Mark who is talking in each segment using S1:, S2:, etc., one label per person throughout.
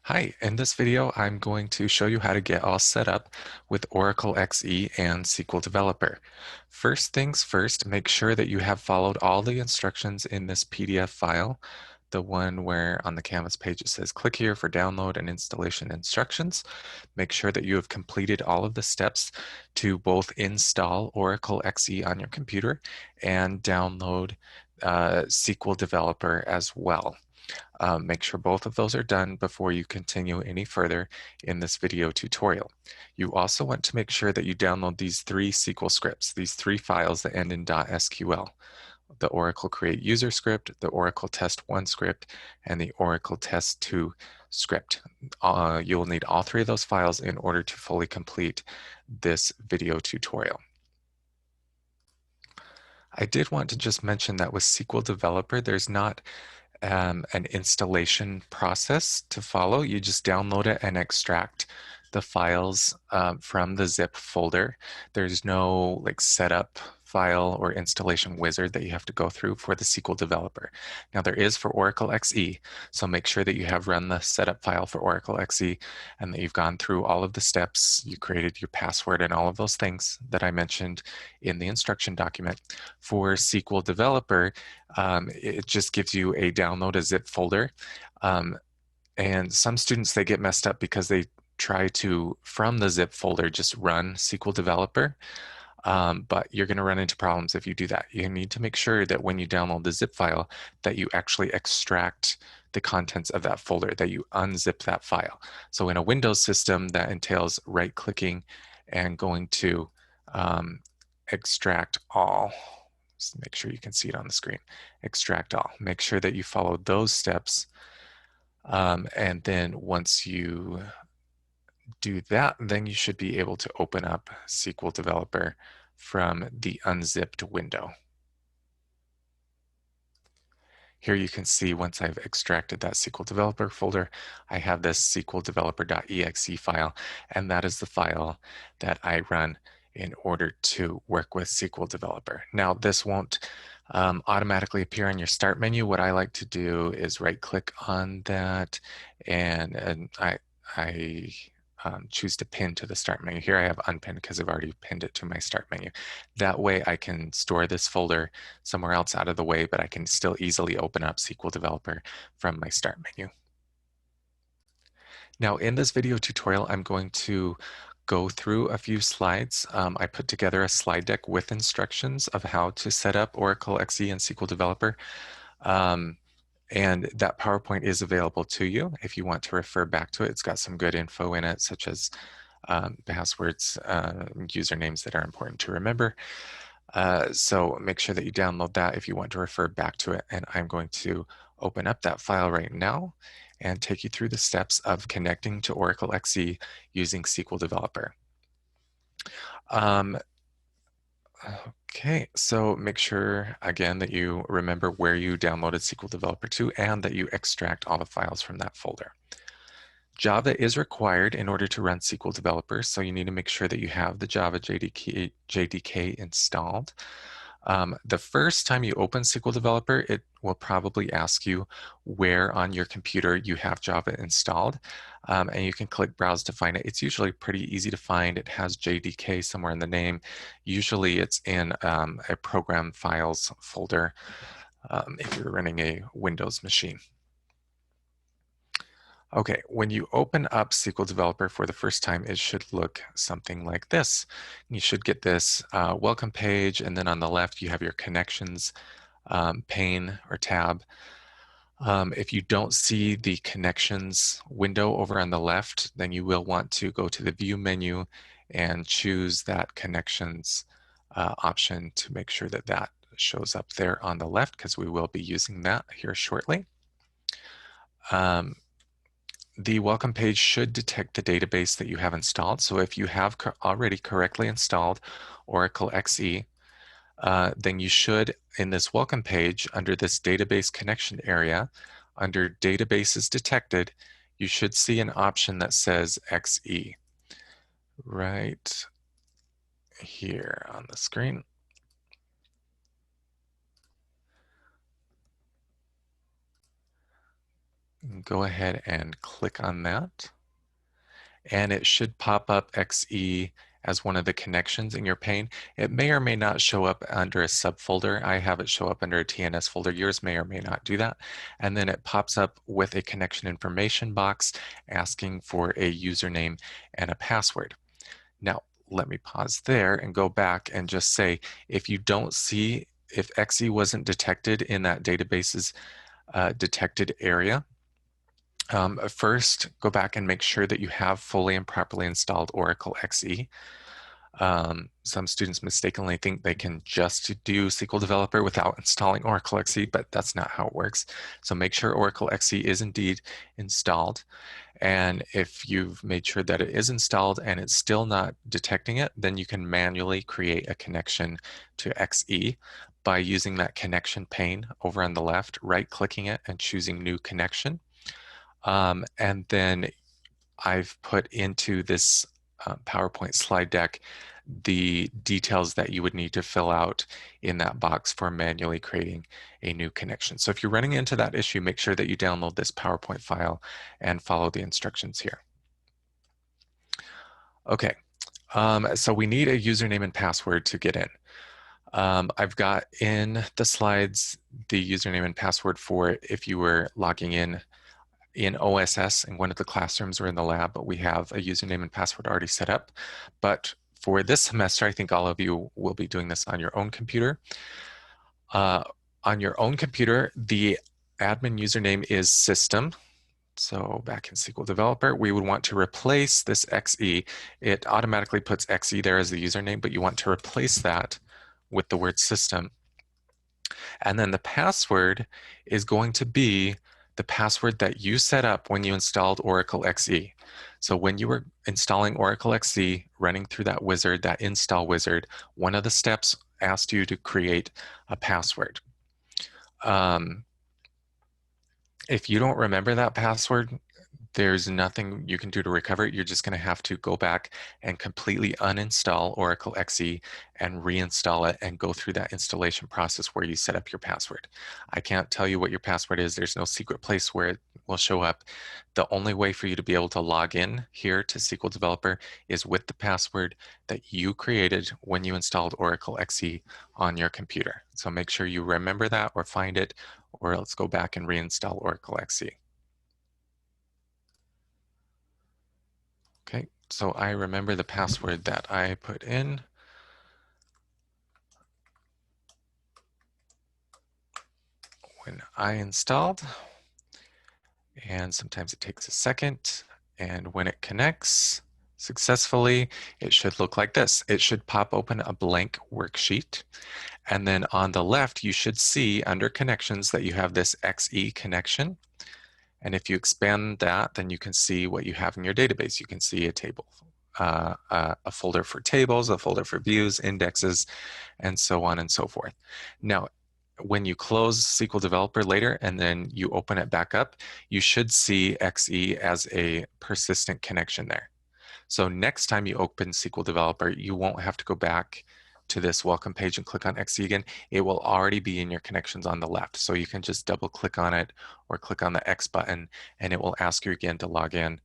S1: Hi, in this video, I'm going to show you how to get all set up with Oracle XE and SQL Developer. First things first, make sure that you have followed all the instructions in this PDF file, the one where on the Canvas page it says click here for download and installation instructions. Make sure that you have completed all of the steps to both install Oracle XE on your computer and download SQL Developer as well. Make sure both of those are done before you continue any further in this video tutorial. You also want to make sure that you download these three SQL scripts, these three files that end in .sql. The Oracle Create User script, the Oracle Test1 script, and the Oracle Test2 script. You'll need all three of those files in order to fully complete this video tutorial. I did want to just mention that with SQL Developer, there's not an installation process to follow. You just download it and extract the files from the zip folder. There's no like setup file or installation wizard that you have to go through for the SQL Developer. Now there is for Oracle XE, so make sure that you have run the setup file for Oracle XE and that you've gone through all of the steps, you created your password and all of those things that I mentioned in the instruction document. For SQL Developer, it just gives you a download a zip folder. And some students, they get messed up because they try to, from the zip folder, just run SQL Developer. But you're going to run into problems if you do that. You need to make sure that when you download the zip file, that you actually extract the contents of that folder, that you unzip that file. So in a Windows system, that entails right-clicking and going to extract all. Just make sure you can see it on the screen. Extract all. Make sure that you follow those steps. And then once you do that, then you should be able to open up SQL Developer from the unzipped window. Here you can see once I've extracted that SQL Developer folder, I have this SQL Developer.exe file, and that is the file that I run in order to work with SQL Developer. Now, this won't automatically appear on your start menu. What I like to do is right-click on that, and I choose to pin to the start menu. Here I have unpinned because I've already pinned it to my start menu. That way I can store this folder somewhere else out of the way, but I can still easily open up SQL Developer from my start menu. Now in this video tutorial, I'm going to go through a few slides. I put together a slide deck with instructions of how to set up Oracle XE and SQL Developer. And that PowerPoint is available to you if you want to refer back to it. It's got some good info in it, such as passwords, usernames that are important to remember. So make sure that you download that if you want to refer back to it. And I'm going to open up that file right now and take you through the steps of connecting to Oracle XE using SQL Developer. Okay, so make sure again that you remember where you downloaded SQL Developer to and that you extract all the files from that folder. Java is required in order to run SQL Developer, so you need to make sure that you have the Java JDK installed. The first time you open SQL Developer, it will probably ask you where on your computer you have Java installed, and you can click Browse to find it. It's usually pretty easy to find. It has JDK somewhere in the name. Usually it's in a Program Files folder if you're running a Windows machine. Okay, when you open up SQL Developer for the first time, it should look something like this. You should get this welcome page, and then on the left you have your connections pane or tab. If you don't see the connections window over on the left, then you will want to go to the view menu and choose that connections option to make sure that that shows up there on the left, because we will be using that here shortly. The welcome page should detect the database that you have installed. So if you have already correctly installed Oracle XE, then you should, in this welcome page, under this database connection area, under databases detected, you should see an option that says XE right here on the screen. Go ahead and click on that. And it should pop up XE as one of the connections in your pane. It may or may not show up under a subfolder. I have it show up under a TNS folder. Yours may or may not do that. And then it pops up with a connection information box asking for a username and a password. Now, let me pause there and go back and just say, if you don't see, if XE wasn't detected in that database's detected area, first, go back and make sure that you have fully and properly installed Oracle XE. Some students mistakenly think they can just do SQL Developer without installing Oracle XE, but that's not how it works. So make sure Oracle XE is indeed installed. And if you've made sure that it is installed and it's still not detecting it, then you can manually create a connection to XE by using that connection pane over on the left, right-clicking it and choosing New Connection. And then I've put into this PowerPoint slide deck the details that you would need to fill out in that box for manually creating a new connection. So if you're running into that issue, make sure that you download this PowerPoint file and follow the instructions here. Okay, so we need a username and password to get in. I've got in the slides the username and password for if you were logging in OSS in one of the classrooms or in the lab, but we have a username and password already set up. But for this semester, I think all of you will be doing this on your own computer. On your own computer, the admin username is system. So back in SQL Developer, we would want to replace this XE. It automatically puts XE there as the username, but you want to replace that with the word system. And then the password is going to be the password that you set up when you installed Oracle XE. So when you were installing Oracle XE, running through that wizard, that install wizard, one of the steps asked you to create a password. If you don't remember that password, there's nothing you can do to recover it. You're just going to have to go back and completely uninstall Oracle XE and reinstall it and go through that installation process where you set up your password. I can't tell you what your password is. There's no secret place where it will show up. The only way for you to be able to log in here to SQL Developer is with the password that you created when you installed Oracle XE on your computer. So make sure you remember that or find it, or else go back and reinstall Oracle XE. Okay, so I remember the password that I put in. When I installed, and sometimes it takes a second, and when it connects successfully, it should look like this. It should pop open a blank worksheet, and then on the left, you should see under connections that you have this XE connection. And if you expand that, then you can see what you have in your database. You can see a table, a folder for tables, a folder for views, indexes, and so on and so forth. Now, when you close SQL Developer later and then you open it back up, you should see XE as a persistent connection there. So next time you open SQL Developer, you won't have to go back to this welcome page and click on XE again. It will already be in your connections on the left. So you can just double click on it or click on the X button and it will ask you again to log in.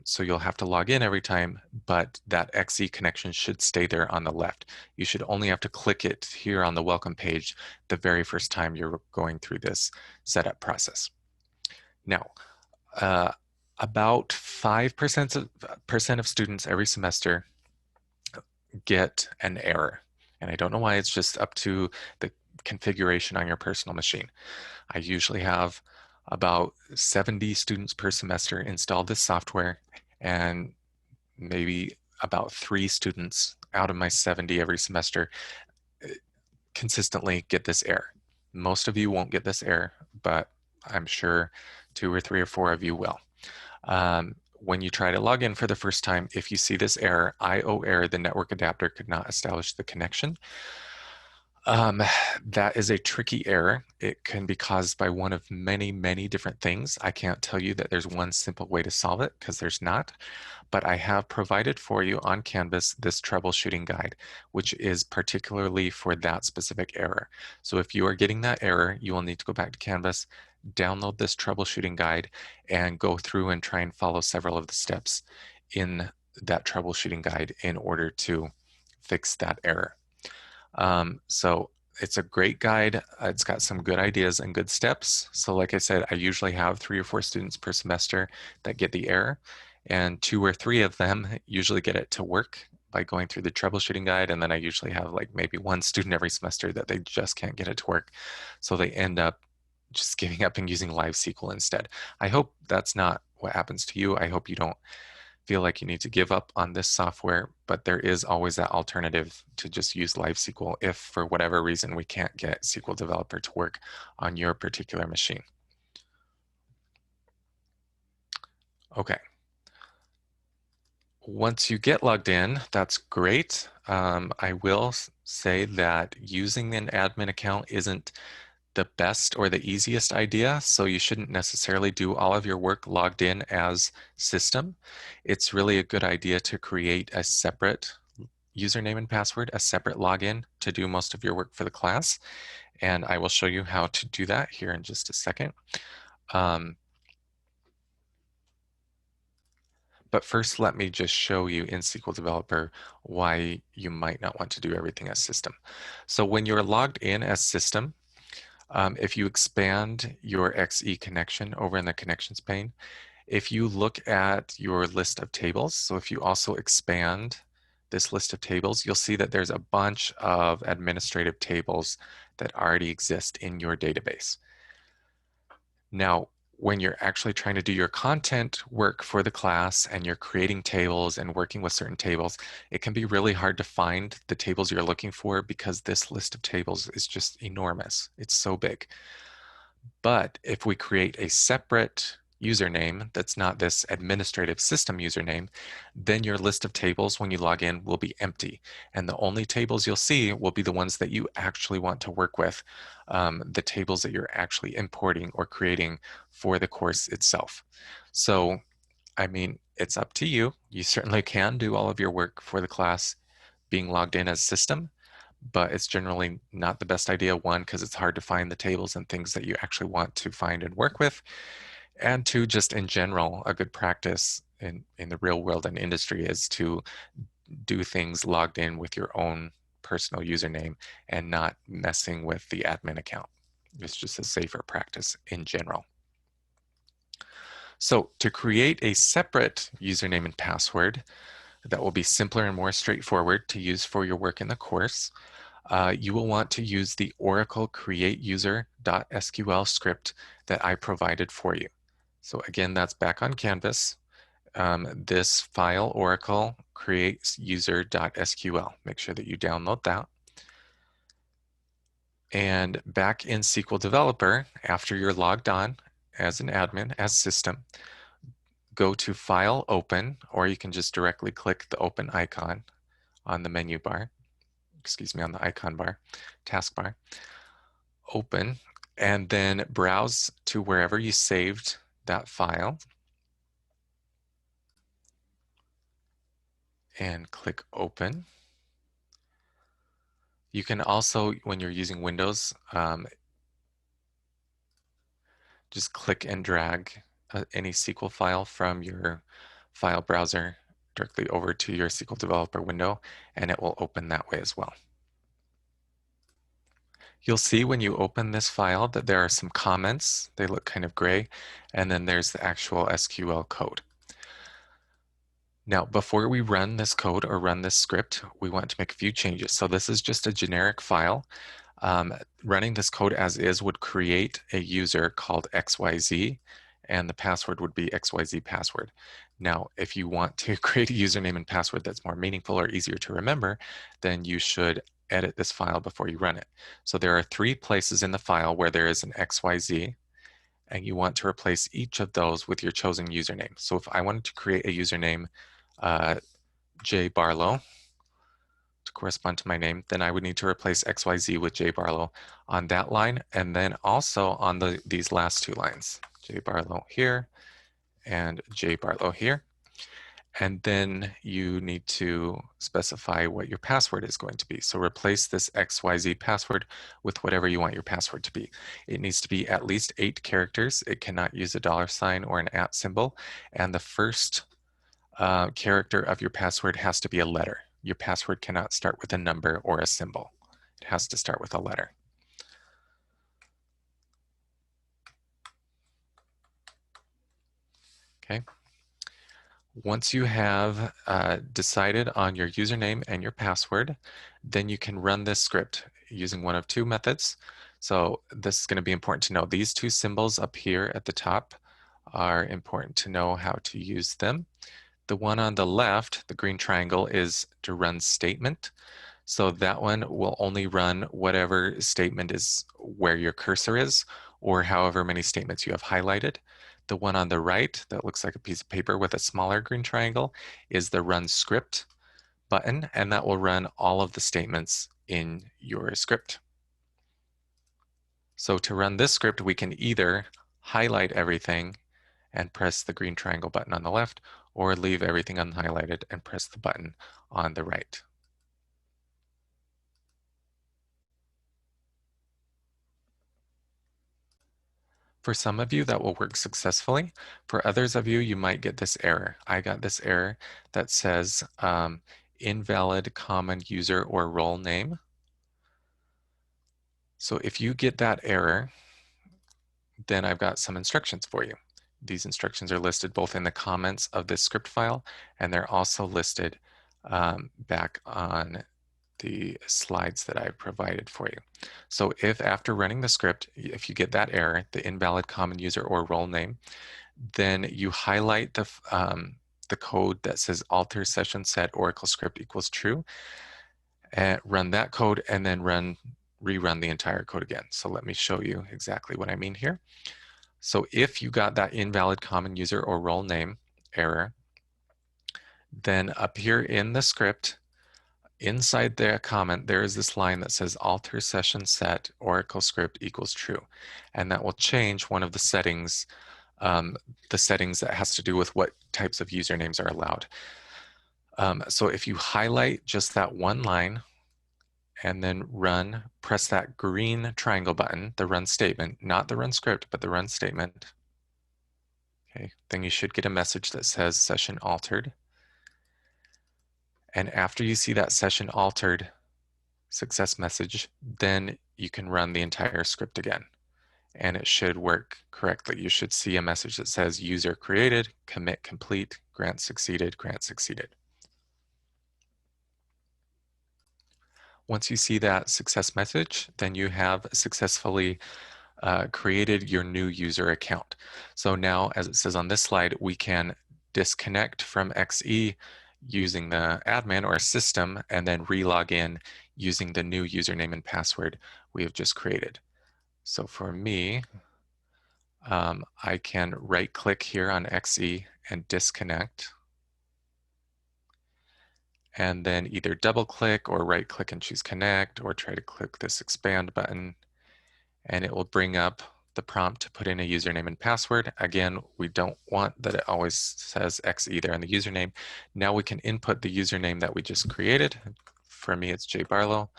S1: So you'll have to log in every time, but that XE connection should stay there on the left. You should only have to click it here on the welcome page the very first time you're going through this setup process. Now, about 5% of students every semester get an error. And I don't know why. It's just up to the configuration on your personal machine. I usually have about 70 students per semester install this software, and maybe about 3 students out of my 70 every semester consistently get this error. Most of you won't get this error, but I'm sure 2 or 3 or 4 of you will. When you try to log in for the first time, if you see this error, IO error, the network adapter could not establish the connection. That is a tricky error. It can be caused by one of many, many different things. I can't tell you that there's one simple way to solve it because there's not, but I have provided for you on Canvas this troubleshooting guide, which is particularly for that specific error. So if you are getting that error, you will need to go back to Canvas, download this troubleshooting guide and go through and try and follow several of the steps in that troubleshooting guide in order to fix that error. So it's a great guide. It's got some good ideas and good steps. So like I said, I usually have 3 or 4 students per semester that get the error, and 2 or 3 of them usually get it to work by going through the troubleshooting guide. And then I usually have like maybe 1 student every semester that they just can't get it to work. So they end up just giving up and using Live SQL instead. I hope that's not what happens to you. I hope you don't feel like you need to give up on this software, but there is always that alternative to just use Live SQL if for whatever reason we can't get SQL Developer to work on your particular machine. Okay. Once you get logged in, that's great. I will say that using an admin account isn't the best or the easiest idea, so you shouldn't necessarily do all of your work logged in as system. It's really a good idea to create a separate username and password, a separate login to do most of your work for the class. And I will show you how to do that here in just a second. But first, let me just show you in SQL Developer why you might not want to do everything as system. So when you're logged in as system, if you expand your XE connection over in the connections pane, if you look at your list of tables, so if you also expand this list of tables, you'll see that there's a bunch of administrative tables that already exist in your database. Now, when you're actually trying to do your content work for the class and you're creating tables and working with certain tables, it can be really hard to find the tables you're looking for because this list of tables is just enormous. It's so big. But if we create a separate username that's not this administrative system username, then your list of tables when you log in will be empty. And the only tables you'll see will be the ones that you actually want to work with, the tables that you're actually importing or creating for the course itself. So, I mean, it's up to you. You certainly can do all of your work for the class being logged in as system, but it's generally not the best idea. One, because it's hard to find the tables and things that you actually want to find and work with. And two, just in general, a good practice in the real world and industry is to do things logged in with your own personal username and not messing with the admin account. It's just a safer practice in general. So to create a separate username and password that will be simpler and more straightforward to use for your work in the course, you will want to use the Oracle create user.sql script that I provided for you. So again, that's back on Canvas. This file, Oracle creates user.sql. Make sure that you download that. And back in SQL Developer, after you're logged on as an admin, as system, go to File, Open, or you can just directly click the Open icon on the menu bar. Excuse me, on the icon bar, taskbar. Open, and then browse to wherever you saved that file and click Open. You can also, when you're using Windows, just click and drag any SQL file from your file browser directly over to your SQL Developer window, and it will open that way as well. You'll see when you open this file that there are some comments. They look kind of gray, and then there's the actual SQL code. Now, before we run this code or run this script, we want to make a few changes. So this is just a generic file. Running this code as is would create a user called XYZ, and the password would be XYZ password. Now, if you want to create a username and password that's more meaningful or easier to remember, then you should edit this file before you run it. So there are 3 places in the file where there is an XYZ, and you want to replace each of those with your chosen username. So if I wanted to create a username J Barlow to correspond to my name, then I would need to replace XYZ with J Barlow on that line, and then also on these last 2 lines, J Barlow here and J Barlow here. And then you need to specify what your password is going to be. So replace this XYZ password with whatever you want your password to be. It needs to be at least 8 characters. It cannot use a $ or an @ symbol. And the first character of your password has to be a letter. Your password cannot start with a number or a symbol. It has to start with a letter. Okay. Once you have decided on your username and your password, then you can run this script using one of 2 methods. So this is going to be important to know. These 2 symbols up here at the top are important to know how to use them. The one on the left, the green triangle, is to run statement. So that one will only run whatever statement is where your cursor is, or however many statements you have highlighted. The one on the right that looks like a piece of paper with a smaller green triangle is the run script button, and that will run all of the statements in your script. So to run this script, we can either highlight everything and press the green triangle button on the left, or leave everything unhighlighted and press the button on the right. For some of you, that will work successfully. For others of you, you might get this error. I got this error that says invalid common user or role name. So if you get that error, then I've got some instructions for you. These instructions are listed both in the comments of this script file, and they're also listed back on the slides that I've provided for you. So if after running the script, if you get that error, the invalid common user or role name, then you highlight the code that says alter session set Oracle script equals true, and run that code, and then rerun the entire code again. So let me show you exactly what I mean here. So if you got that invalid common user or role name error, then up here in the script, inside the comment, there is this line that says alter session set Oracle script equals true. And that will change one of the settings that has to do with what types of usernames are allowed. So if you highlight just that one line and then press that green triangle button, the run statement, not the run script, but the run statement. Okay, then you should get a message that says session altered. And after you see that session altered success message, then you can run the entire script again. And it should work correctly. You should see a message that says user created, commit complete, grant succeeded, grant succeeded. Once you see that success message, then you have successfully created your new user account. So now, as it says on this slide, we can disconnect from XE using the admin or system and then re-log in using the new username and password we have just created. So for me, I can right-click here on XE and disconnect, and then either double-click or right-click and choose connect, or try to click this expand button, and it will bring up the prompt to put in a username and password. Again, we don't want that it always says XE there in the username. Now we can input the username that we just created. For me, it's Jay Barlow,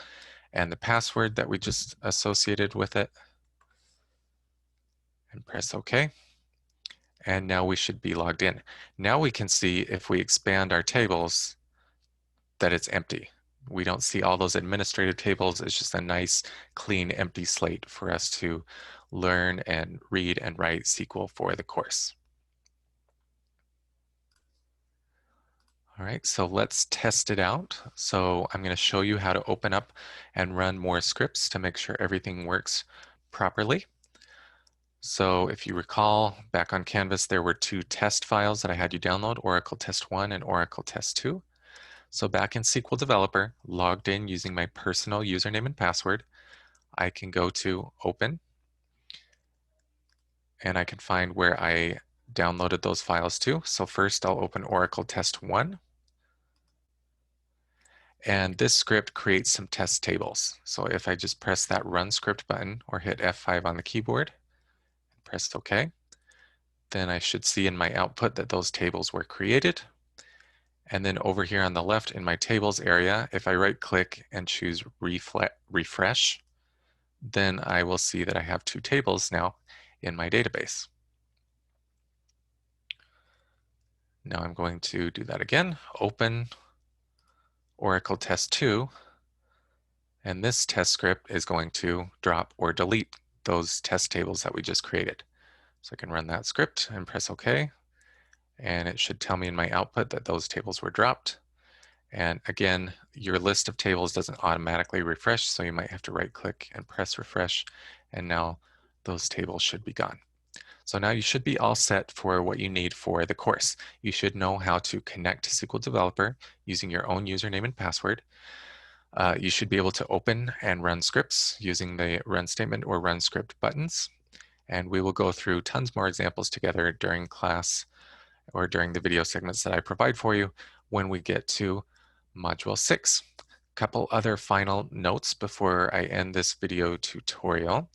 S1: and the password that we just associated with it, and press OK. And now we should be logged in. Now we can see if we expand our tables that it's empty. We don't see all those administrative tables. It's just a nice, clean, empty slate for us to learn and read and write SQL for the course. All right, so let's test it out. So I'm going to show you how to open up and run more scripts to make sure everything works properly. So if you recall, back on Canvas, there were 2 test files that I had you download, Oracle Test 1 and Oracle Test 2. So back in SQL Developer, logged in using my personal username and password, I can go to Open, and I can find where I downloaded those files to. So first I'll open Oracle Test 1. And this script creates some test tables. So if I just press that Run Script button or hit F5 on the keyboard, and press OK, then I should see in my output that those tables were created. And then over here on the left in my tables area, if I right click and choose refresh, then I will see that I have 2 tables now in my database. Now I'm going to do that again, open Oracle Test 2, and this test script is going to drop or delete those test tables that we just created. So I can run that script and press OK, and it should tell me in my output that those tables were dropped. And again, your list of tables doesn't automatically refresh, so you might have to right click and press refresh, and now those tables should be gone. So now you should be all set for what you need for the course. You should know how to connect to SQL Developer using your own username and password. You should be able to open and run scripts using the run statement or run script buttons. And we will go through tons more examples together during class or during the video segments that I provide for you when we get to Module 6. A couple other final notes before I end this video tutorial.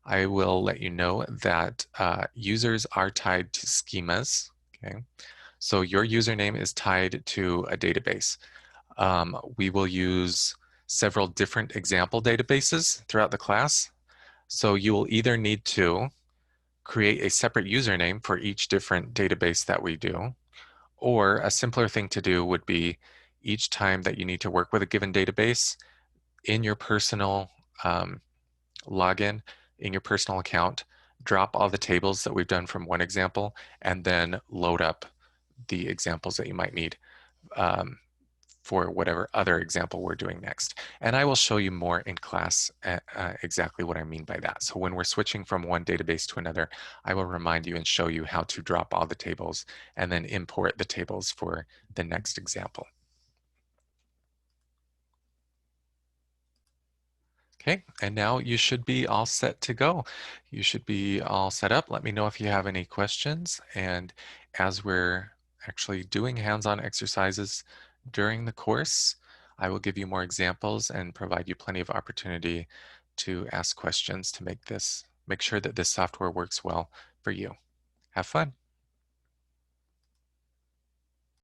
S1: I will let you know that users are tied to schemas. Okay, so your username is tied to a database. We will use several different example databases throughout the class. So you will either need to create a separate username for each different database that we do, or a simpler thing to do would be each time that you need to work with a given database in your personal login, in your personal account, drop all the tables that we've done from one example, and then load up the examples that you might need for whatever other example we're doing next. And I will show you more in class exactly what I mean by that. So when we're switching from one database to another, I will remind you and show you how to drop all the tables and then import the tables for the next example. Okay, and now you should be all set to go. You should be all set up. Let me know if you have any questions. And as we're actually doing hands-on exercises during the course, I will give you more examples and provide you plenty of opportunity to ask questions to make sure that this software works well for you. Have fun.